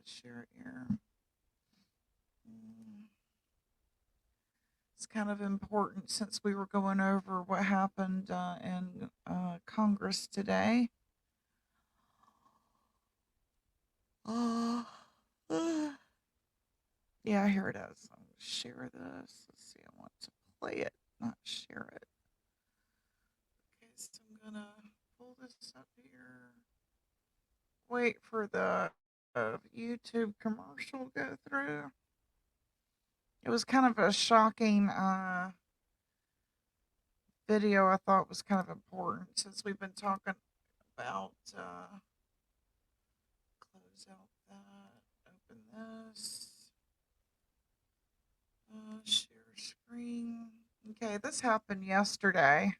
share it here. It's kind of important since we were going over what happened in Congress today. Yeah, here it is. I'm going to share this. Let's see, I want to play it, not share it. Okay, so I'm going to pull this up here. Wait for the YouTube commercial to go through. It was kind of a shocking video. I thought was kind of important since we've been talking about close out that, open this, share screen. Okay, this happened yesterday.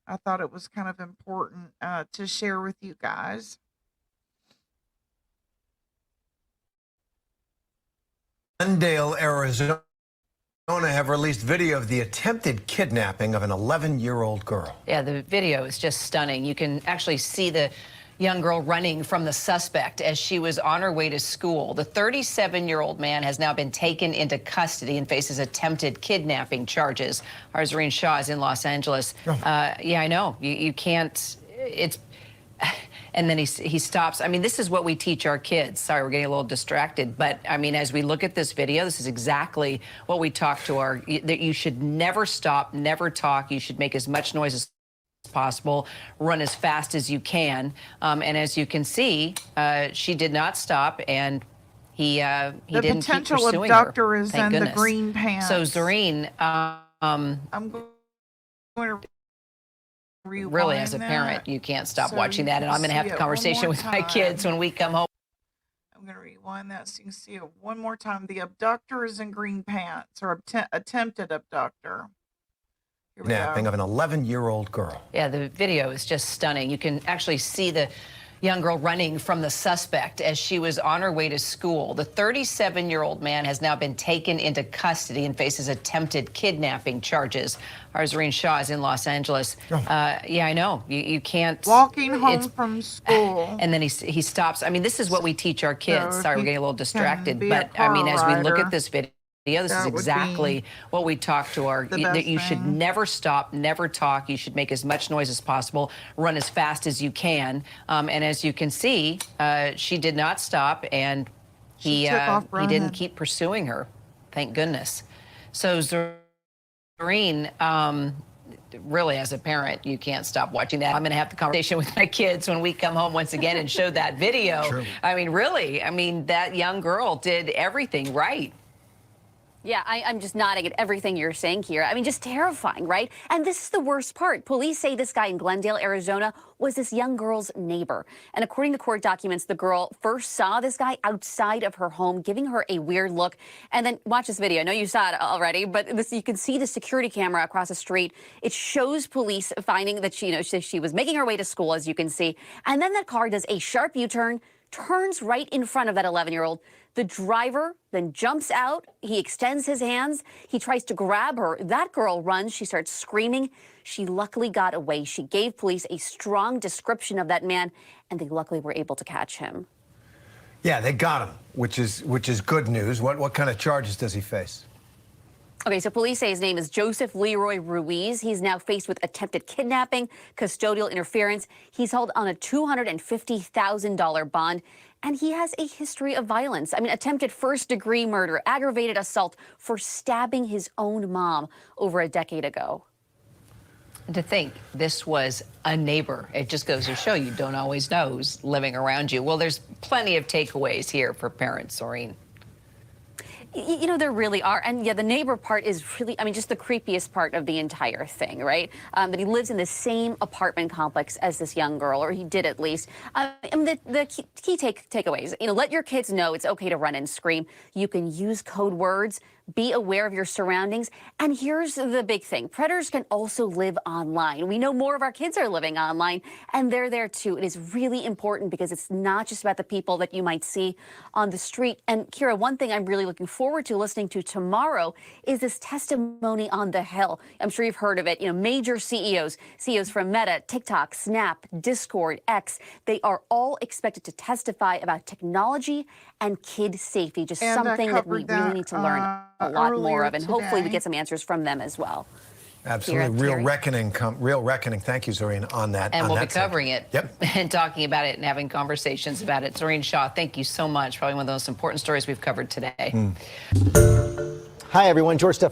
I thought it was kind of important to share with you guys. Glendale, Arizona have released video of the attempted kidnapping of an 11-year-old girl. Yeah, the video is just stunning. You can actually see the young girl running from the suspect as she was on her way to school. The 37-year-old man has now been taken into custody and faces attempted kidnapping charges. Our Zareen Shaw is in Los Angeles. Yeah, I know. You can't. It's. And then he stops. I mean, this is what we teach our kids. Sorry, we're getting a little distracted. But, I mean, as we look at this video, this is exactly what we talk to our, that you should never stop, never talk. You should make as much noise as possible, run as fast as you can. And as you can see, she did not stop, and he didn't keep pursuing her. The potential abductor is in the green pants. So, Zareen, I'm going to really, as a parent, you can't stop watching that, and I'm going to have the conversation with my kids when we come home. I'm going to rewind that so you can see it one more time. The abductor is in green pants, or attempted abductor. Kidnapping of an 11-year-old girl. Yeah, the video is just stunning. You can actually see the young girl running from the suspect as she was on her way to school. The 37-year-old man has now been taken into custody and faces attempted kidnapping charges. Our Zareen Shaw is in Los Angeles. Yeah, I know. You can't. Walking home from school. And then he stops. I mean, this is what we teach our kids. Sorry, we're getting a little distracted. But, I mean, as we look at this video, this is exactly what we talk to our, that you should never stop, never talk. You should make as much noise as possible, run as fast as you can. And as you can see, she did not stop, and he didn't keep pursuing her. Thank goodness. So, Zareen, really, as a parent, you can't stop watching that. I'm going to have the conversation with my kids when we come home once again and show that video. True. I mean, really, I mean, that young girl did everything right. Yeah, I'm just nodding at everything you're saying here. I mean, just terrifying, right? And this is the worst part. Police say this guy in Glendale, Arizona, was this young girl's neighbor. And according to court documents, the girl first saw this guy outside of her home, giving her a weird look. And then watch this video. I know you saw it already, but you can see the security camera across the street. It shows police finding that she was making her way to school, as you can see. And then that car does a sharp U-turn, turns right in front of that 11-year-old. The driver then jumps out. He extends his hands. He tries to grab her. That girl runs. She starts screaming. She luckily got away. She gave police a strong description of that man, and they luckily were able to catch him. Yeah, they got him, which is good news. What kind of charges does he face? Okay, so police say his name is Joseph Leroy Ruiz. He's now faced with attempted kidnapping, custodial interference. He's held on a $250,000 bond, and he has a history of violence. I mean, attempted first-degree murder, aggravated assault for stabbing his own mom over a decade ago. And to think this was a neighbor, it just goes to show you don't always know who's living around you. Well, there's plenty of takeaways here for parents, Zoreen. You know, there really are. And yeah, the neighbor part is really, I mean, just the creepiest part of the entire thing, right? That he lives in the same apartment complex as this young girl, or he did at least. I mean, the key takeaways, let your kids know it's okay to run and scream. You can use code words, Be aware of your surroundings. And here's the big thing. Predators can also live online. We know more of our kids are living online, and they're there too. It is really important because it's not just about the people that you might see on the street. And Kira, one thing I'm really looking forward to listening to tomorrow is this testimony on the Hill. I'm sure you've heard of it. Major CEOs from Meta, TikTok, Snap, Discord, X, they are all expected to testify about technology and kid safety, just And I something that we covered really need to learn a lot more earlier of, and hopefully we today. get some answers from them as well. Absolutely. Kira, Real Terry. reckoning. Real reckoning. Thank you, Zorine, on that. And on we'll be that segment. covering it Yep. and talking about it and having conversations about it. Zorine Shaw, thank you so much. Probably one of the most important stories we've covered today. Hi, everyone. George Steph.